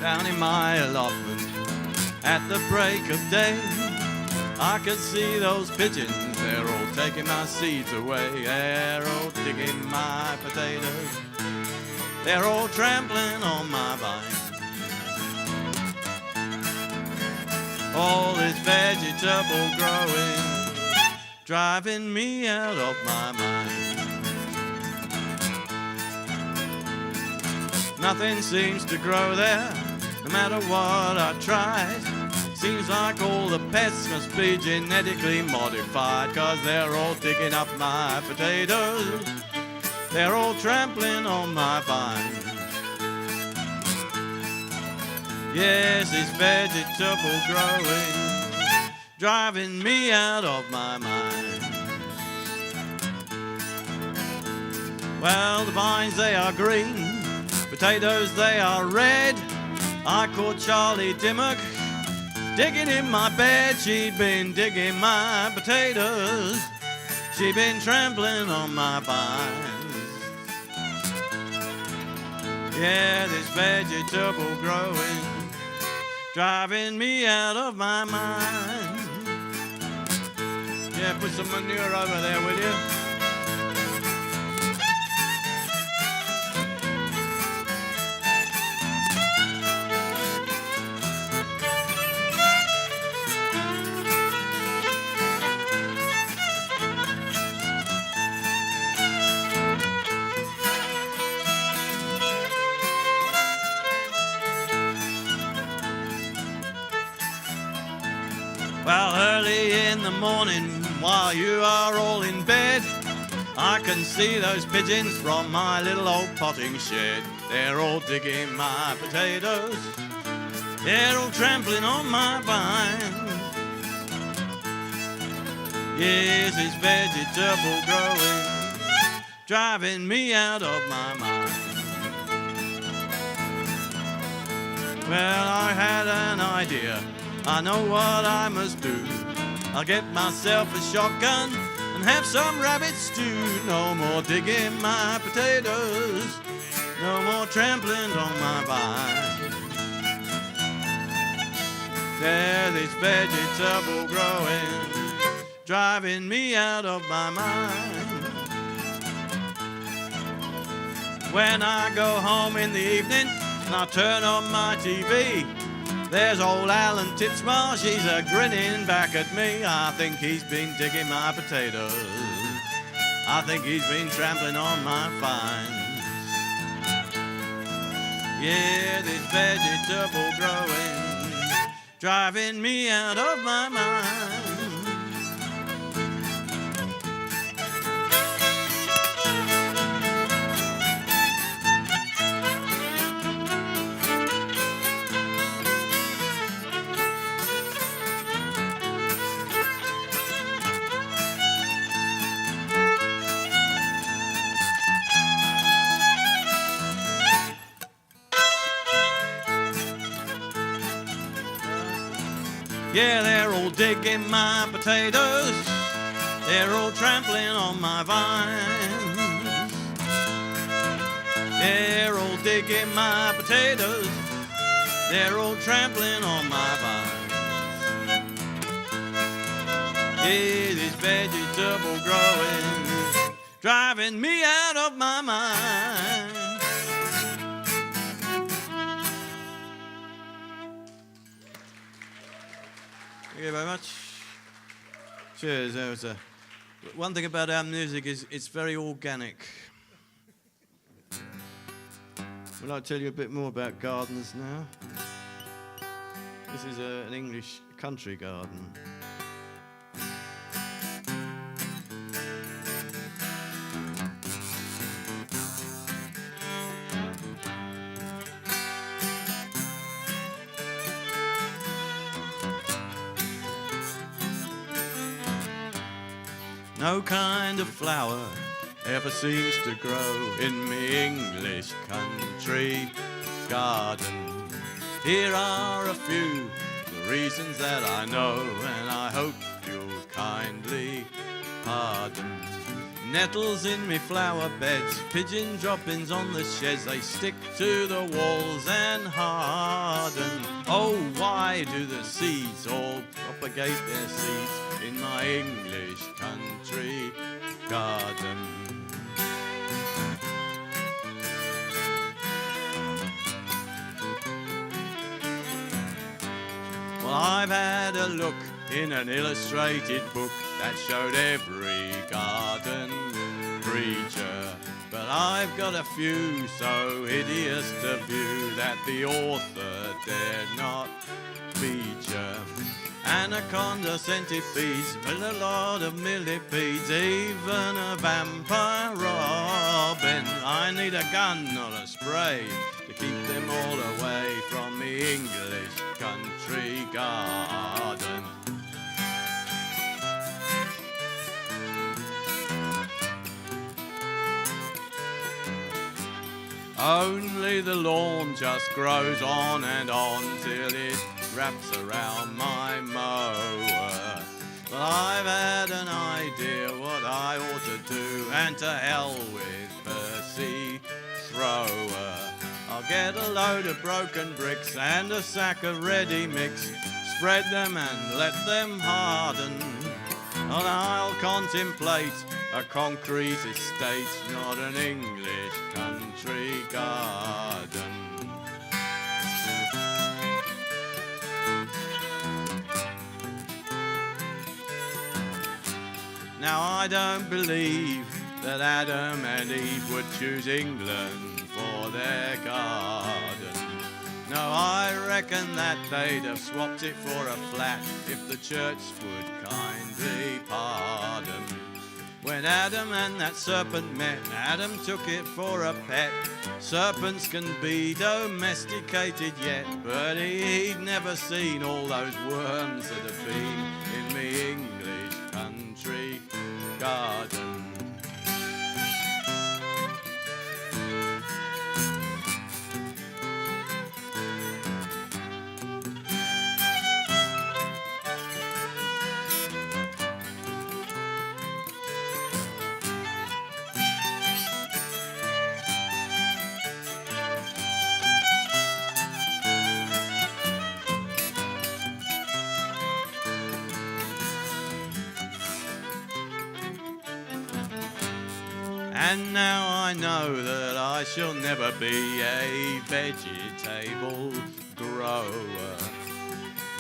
down in my allotment at the break of day. I could see those pigeons, they're all taking my seeds away. They're all digging my potatoes, they're all trampling on my vine. All this vegetable growing, driving me out of my mind. Nothing seems to grow there, no matter what I try. Seems like all the pests must be genetically modified, 'cause they're all digging up my potatoes, they're all trampling on my vine. Yes, it's vegetable growing, driving me out of my mind. Well, the vines, they are green, potatoes, they are red. I caught Charlie Dimmock digging in my bed. She'd been digging my potatoes, she'd been trampling on my vines. Yeah, this vegetable growing, driving me out of my mind. Yeah, put some manure over there, will you? Well, early in the morning, while you are all in bed, I can see those pigeons from my little old Pottingshed. They're all digging my potatoes, they're all trampling on my vine. Yes, it's vegetable growing, driving me out of my mind. Well, I had an idea, I know what I must do. I'll get myself a shotgun and have some rabbit stew. No more digging my potatoes, no more trampling on my vine. There, this vegetable growing, driving me out of my mind. When I go home in the evening and I turn on my TV, there's old Alan Titsmar, she's a grinning back at me. I think he's been digging my potatoes, I think he's been trampling on my vines. Yeah, this vegetable growing, driving me out of my mind. Yeah, they're all digging my potatoes, they're all trampling on my vines. They're all digging my potatoes, they're all trampling on my vines. Yeah, this vegetable growing, driving me out of my mind. Thank you very much. Cheers. One thing about our music is it's very organic. Would I tell you a bit more about gardens now? This is an English country garden. No kind of flower ever seems to grow in me English country garden. Here are a few the reasons that I know, and I hope you'll kindly pardon. nettles in me flower beds, pigeon droppings on the sheds, they stick to the walls and harden. Oh, why do the seeds all propagate their seeds in my English country garden? Well, I've had a look in an illustrated book that showed every garden creature, but I've got a few so hideous to view that the author dared not feature. Anaconda, centipedes, with a lot of millipedes, even a vampire robin. I need a gun, not a spray, to keep them all away from the English country garden. Only the lawn just grows on and on till it wraps around my mower. Well, I've had an idea what I ought to do, and to hell with Percy Thrower. I'll get a load of broken bricks and a sack of ready mix, spread them and let them harden, and I'll contemplate a concrete estate, not an English country garden. Now I don't believe that Adam and Eve would choose England for their garden. No, I reckon that they'd have swapped it for a flat if the church would kindly pardon. When Adam and that serpent met, Adam took it for a pet. Serpents can be domesticated yet, but he'd never seen all those worms that have been in me English country garden. And now I know that I shall never be a vegetable grower.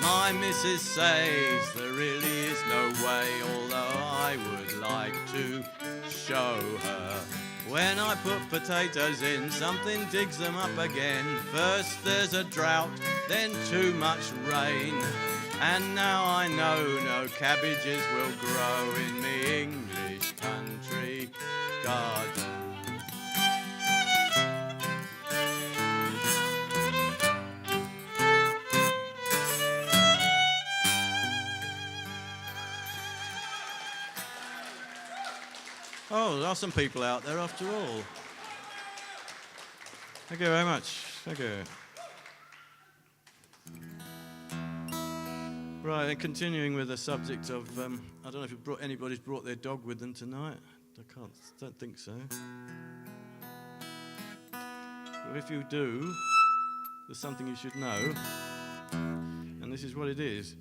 My missus says there really is no way, although I would like to show her. When I put potatoes in, something digs them up again. First there's a drought, then too much rain. And now I know no cabbages will grow in me English country garden. Oh, there are some people out there after all. Thank you very much. Thank you. Right, and continuing with the subject of, I don't know if anybody's brought their dog with them tonight. Don't think so. But if you do, there's something you should know, and this is what it is.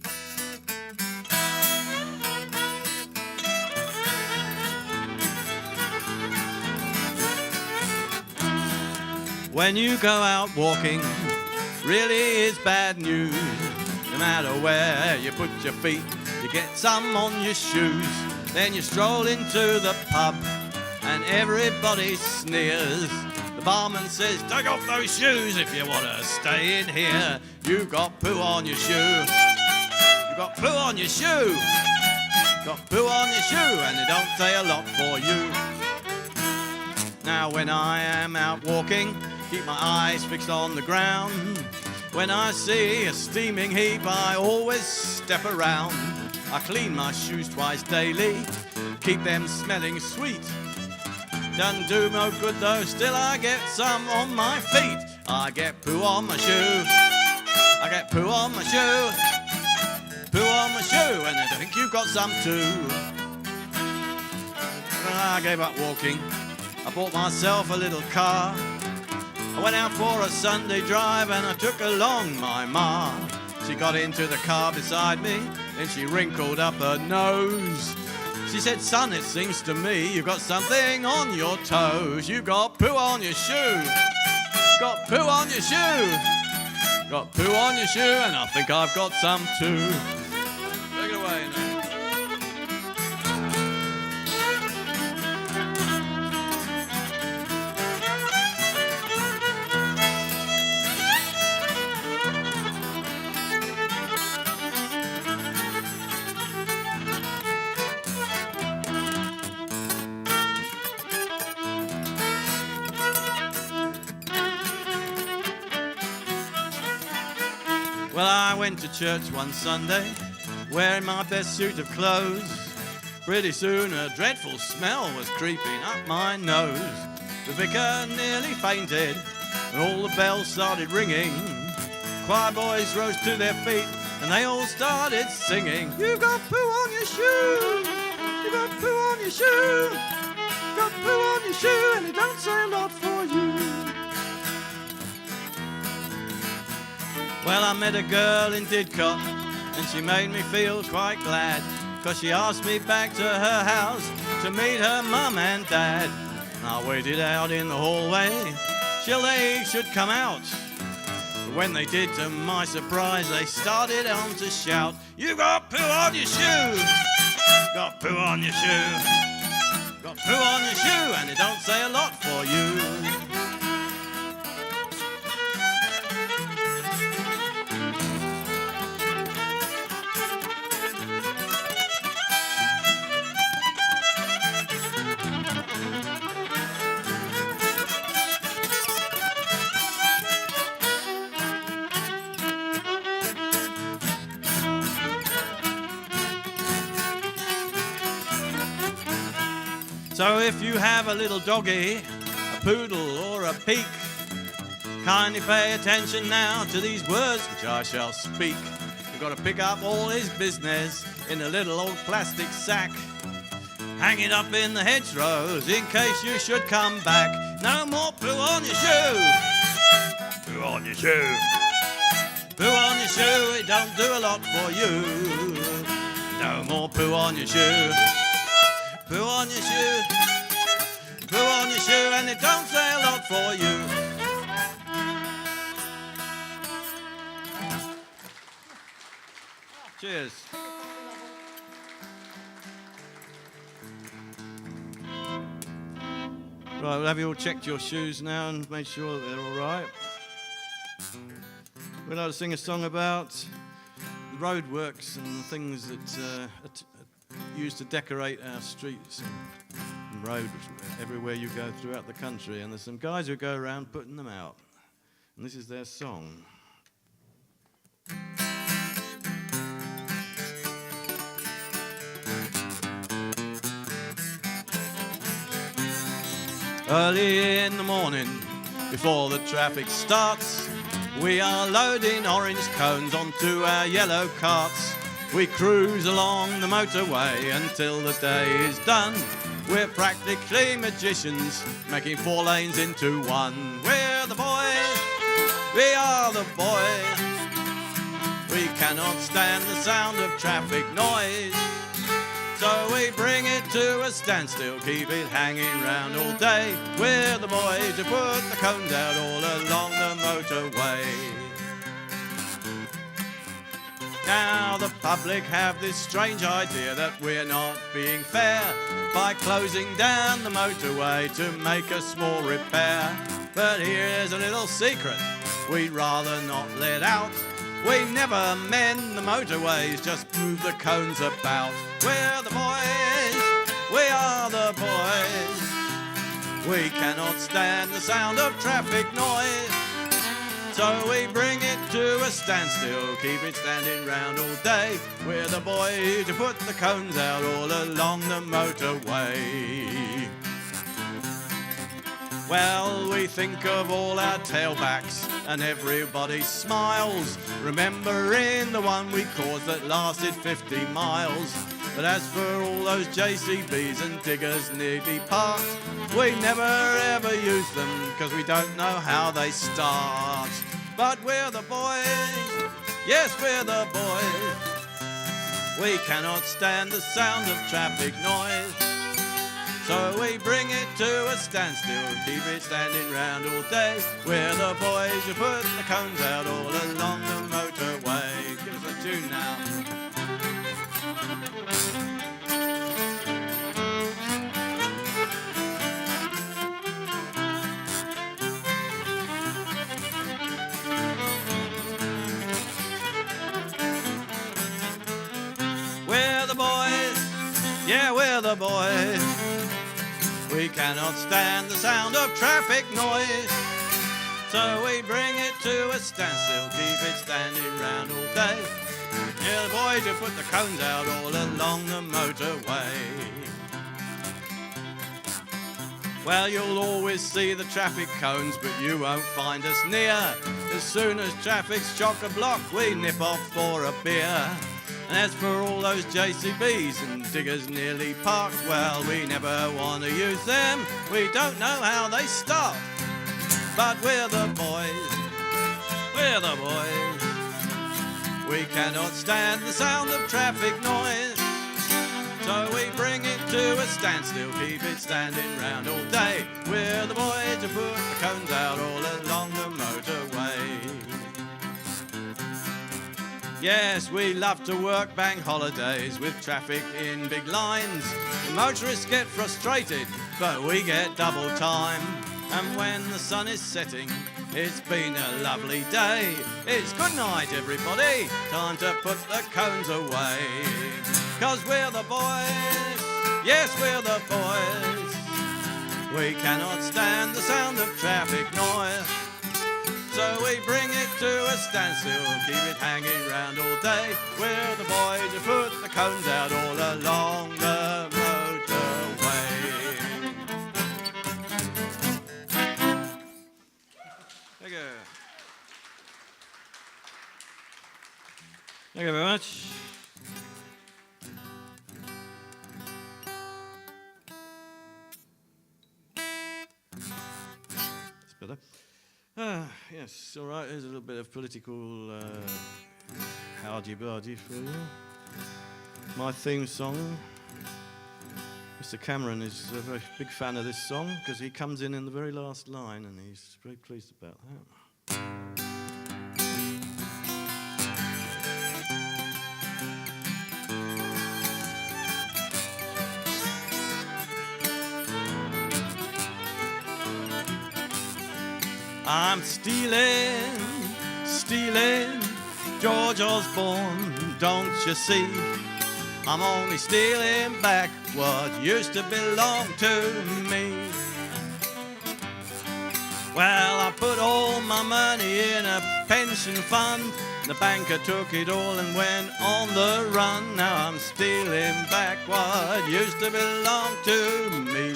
When you go out walking, really is bad news. No matter where you put your feet, you get some on your shoes. Then you stroll into the pub and everybody sneers. The barman says, take off those shoes if you want to stay in here. You've got poo on your shoe. You've got poo on your shoe. You've got poo on your shoe, and they don't say a lot for you. Now when I am out walking, keep my eyes fixed on the ground. When I see a steaming heap, I always step around. I clean my shoes twice daily, keep them smelling sweet. Doesn't do no good though, still I get some on my feet. I get poo on my shoe, I get poo on my shoe, poo on my shoe, and I think you've got some too. I gave up walking. I bought myself a little car. I went out for a Sunday drive and I took along my ma. She got into the car beside me and she wrinkled up her nose. She said, son, it seems to me you've got something on your toes. You got poo on your shoe. Got poo on your shoe. Got poo on your shoe and I think I've got some too. Take it away now. Well, I went to church one Sunday, wearing my best suit of clothes. Pretty soon a dreadful smell was creeping up my nose. The vicar nearly fainted, and all the bells started ringing. Choir boys rose to their feet, and they all started singing. You've got poo on your shoe, you've got poo on your shoe, you've got poo on your shoe, and it don't say a lot for you. Well, I met a girl in Didcot and she made me feel quite glad, 'cause she asked me back to her house to meet her mum and dad. I waited out in the hallway till they should come out. But when they did, to my surprise, they started on to shout, you got poo on your shoe, got poo on your shoe, got poo on your shoe, and it don't say a lot for you. So if you have a little doggy, a poodle or a peak, kindly pay attention now to these words which I shall speak. You've got to pick up all his business in a little old plastic sack. Hang it up in the hedgerows in case you should come back. No more poo on your shoe. Poo on your shoe. Poo on your shoe, it don't do a lot for you. No more poo on your shoe. Poo on your shoe, poo on your shoe, and it don't say a lot for you. Cheers. Right, well, have you all checked your shoes now and made sure that they're all right? We'd like to sing a song about the roadworks and the things that used to decorate our streets and roads everywhere you go throughout the country, and there's some guys who go around putting them out, and this is their song. Early in the morning, before the traffic starts, we are loading orange cones onto our yellow carts. We cruise along the motorway until the day is done. We're practically magicians, making 4 lanes into one. We're the boys, we are the boys. We cannot stand the sound of traffic noise, so we bring it to a standstill, keep it hanging round all day. We're the boys who put the cones out all along the motorway. Now the public have this strange idea that we're not being fair by closing down the motorway to make a small repair. But here's a little secret we'd rather not let out. We never mend the motorways, just move the cones about. We're the boys, we are the boys. We cannot stand the sound of traffic noise, so we bring it to a standstill, keep it standing round all day. We're the boys who put the cones out all along the motorway. Well, we think of all our tailbacks and everybody smiles, remembering the one we caused that lasted 50 miles. But as for all those JCBs and diggers nearly parked, we never ever use them, cause we don't know how they start. But we're the boys, yes we're the boys. We cannot stand the sound of traffic noise, so we bring it to a standstill, keep it standing round all day. We're the boys who put the cones out all along the motorway. Give us a tune now. We're the boys, yeah we're the boys. We cannot stand the sound of traffic noise, so we bring it to a standstill, keep it standing round all day. Yeah, the boys who put the cones out all along the motorway. Well, you'll always see the traffic cones, but you won't find us near. As soon as traffic's chock-a-block, we nip off for a beer. And as for all those JCBs and diggers nearly parked, well, we never want to use them. We don't know how they start. But we're the boys, we're the boys. We cannot stand the sound of traffic noise, so we bring it to a standstill, keep it standing round all day. We're the boys who put the cones out all along the motorway. Yes, we love to work bank holidays with traffic in big lines. The motorists get frustrated, but we get double time. And when the sun is setting, it's been a lovely day. It's good night, everybody. Time to put the cones away. 'Cause we're the boys, yes, we're the boys. We cannot stand the sound of traffic noise, so we bring it to a standstill, keep it hanging round all day. We're the boys who put the cones out all along the motorway. Thank you. Thank you very much. It's better. Yes, all right, here's a little bit of political howdy-bardy for you. My theme song. Mr. Cameron is a very big fan of this song because he comes in the very last line and he's very pleased about that. I'm stealing, stealing, George Osborne, don't you see? I'm only stealing back what used to belong to me. Well, I put all my money in a pension fund. The banker took it all and went on the run. Now I'm stealing back what used to belong to me.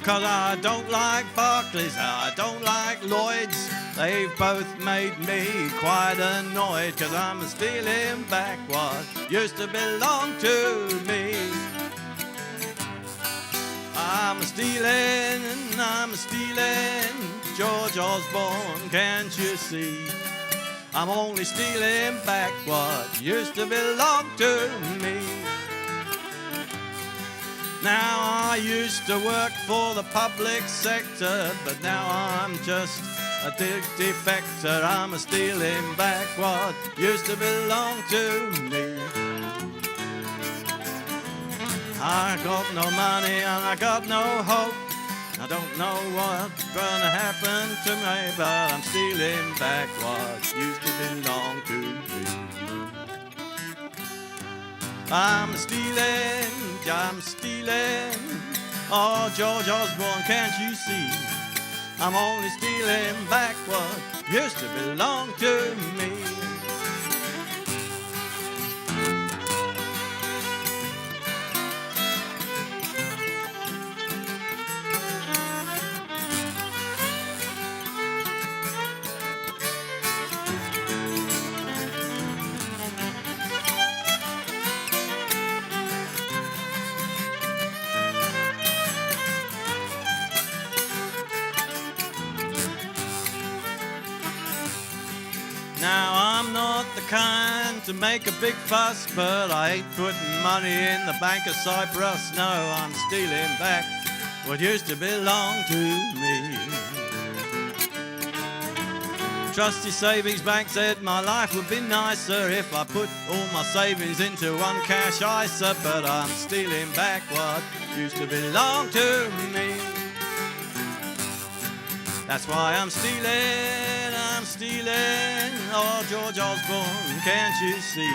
'Cause I don't like Barclays, I don't like Lloyds. They've both made me quite annoyed, 'cause I'm stealing back what used to belong to me. I'm stealing, George Osborne, can't you see? I'm only stealing back what used to belong to me. Now I used to work for the public sector, but now I'm just a defector. I'm stealing back what used to belong to me. I got no money and I got no hope. I don't know what's gonna happen to me, but I'm stealing back what used to belong to me. I'm stealing, oh George Osborne, can't you see? I'm only stealing back what used to belong to me. kind to make a big fuss, but I ain't putting money in the Bank of Cyprus. No, I'm stealing back what used to belong to me. Trusty Savings Bank said my life would be nicer if I put all my savings into one cash ISA, but I'm stealing back what used to belong to me. That's why I'm stealing, oh George Osborne, can't you see?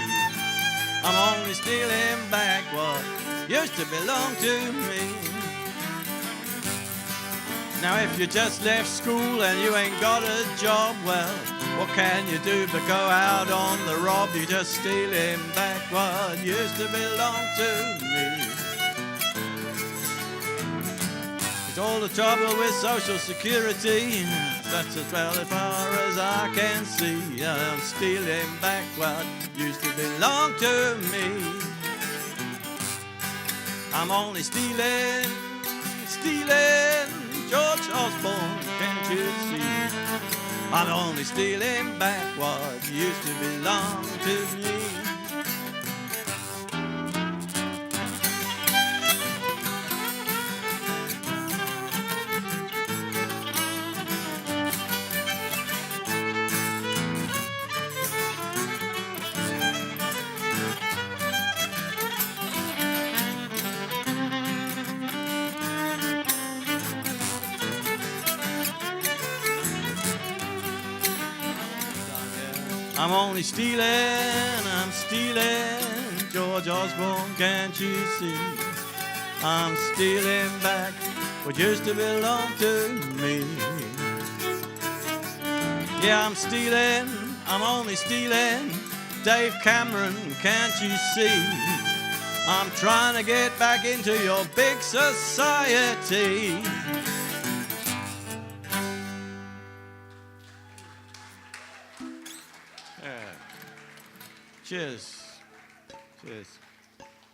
I'm only stealing back what used to belong to me. Now if you just left school and you ain't got a job, well, what can you do but go out on the rob? You're just stealing back what used to belong to me. It's all the trouble with Social Security, that's as well as far as I can see. I'm stealing back what used to belong to me. I'm only stealing, George Osborne, can't you see? I'm only stealing back what used to belong to me. I'm only stealing, I'm stealing, George Osborne, can't you see? I'm stealing back what used to belong to me. Yeah, I'm stealing, I'm only stealing, Dave Cameron, can't you see? I'm trying to get back into your big society. Cheers. Cheers.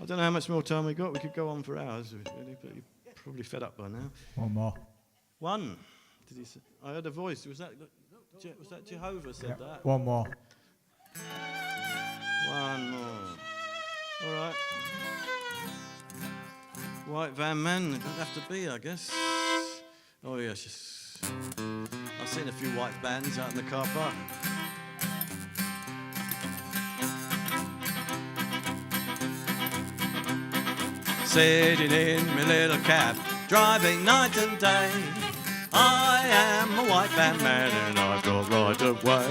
I don't know how much more time we got. We could go on for hours, really, but you're probably fed up by now. One more. One. Did he say? I heard a voice. Was that Jehovah said that? One more. One more. All right. White van man. It doesn't have to be, I guess. Oh yes. I've seen a few white vans out in the car park. Sitting in my little cab, driving night and day. I am a white van man and I've got right of way.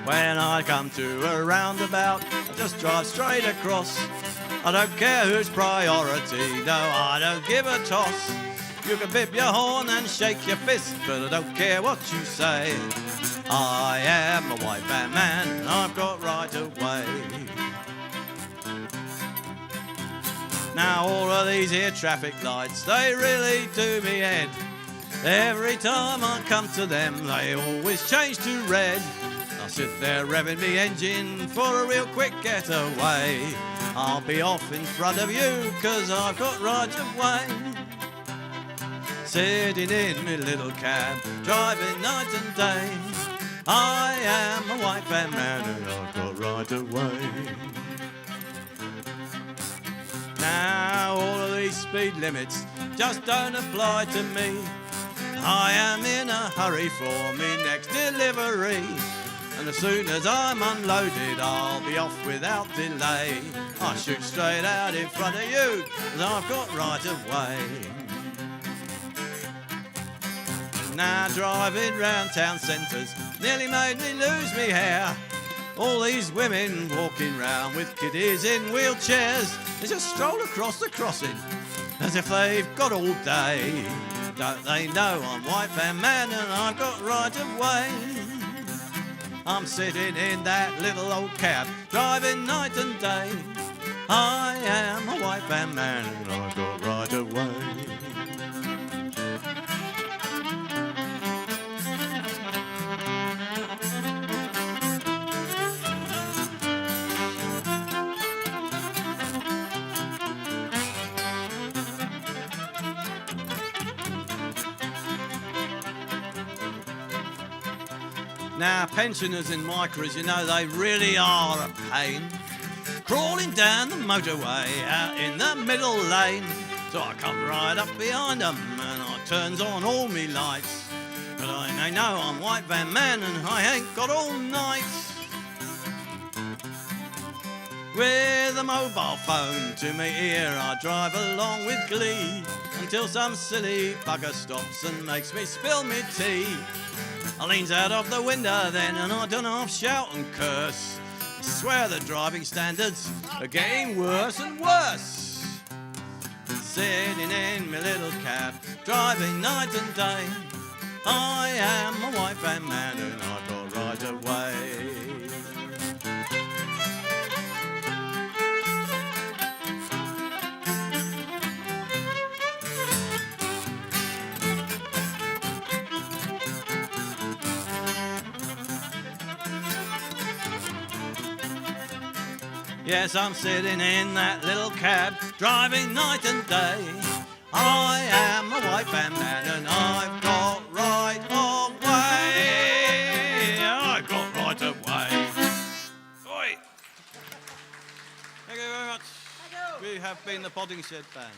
When I come to a roundabout, I just drive straight across. I don't care whose priority, no, I don't give a toss. You can bip your horn and shake your fist, but I don't care what you say. I am a white van man and I've got right of way. Now all of these here traffic lights, they really do me head. Every time I come to them, they always change to red. I sit there revving me engine for a real quick getaway. I'll be off in front of you, 'cause I've got right of way. Sitting in me little cab, driving night and day. I am a white van man and I've got right of way. Now all of these speed limits just don't apply to me. I am in a hurry for me next delivery, and as soon as I'm unloaded I'll be off without delay. I shoot straight out in front of you, 'cause I've got right of way. Now driving round town centres nearly made me lose me hair. All these women walking round with kiddies in wheelchairs, they just stroll across the crossing as if they've got all day. Don't they know I'm white van man and I've got right of way? I'm sitting in that little old cab, driving night and day. I am a white van man and I've got right of way. Now, pensioners in micros, you know, they really are a pain. Crawling down the motorway out in the middle lane. So I come right up behind them and I turns on all me lights. But I know I'm white van man and I ain't got all night. With a mobile phone to me ear, I drive along with glee until some silly bugger stops and makes me spill me tea. I leans out of the window then and I don't half shout and curse. I swear the driving standards are getting worse and worse. Sitting in my little cab, driving night and day. I am a white van man and I got right away. Yes, I'm sitting in that little cab, driving night and day. I am a white van man and I've got right away. I've got right away. Oi. Thank you very much. We have been the Pottingshed Band.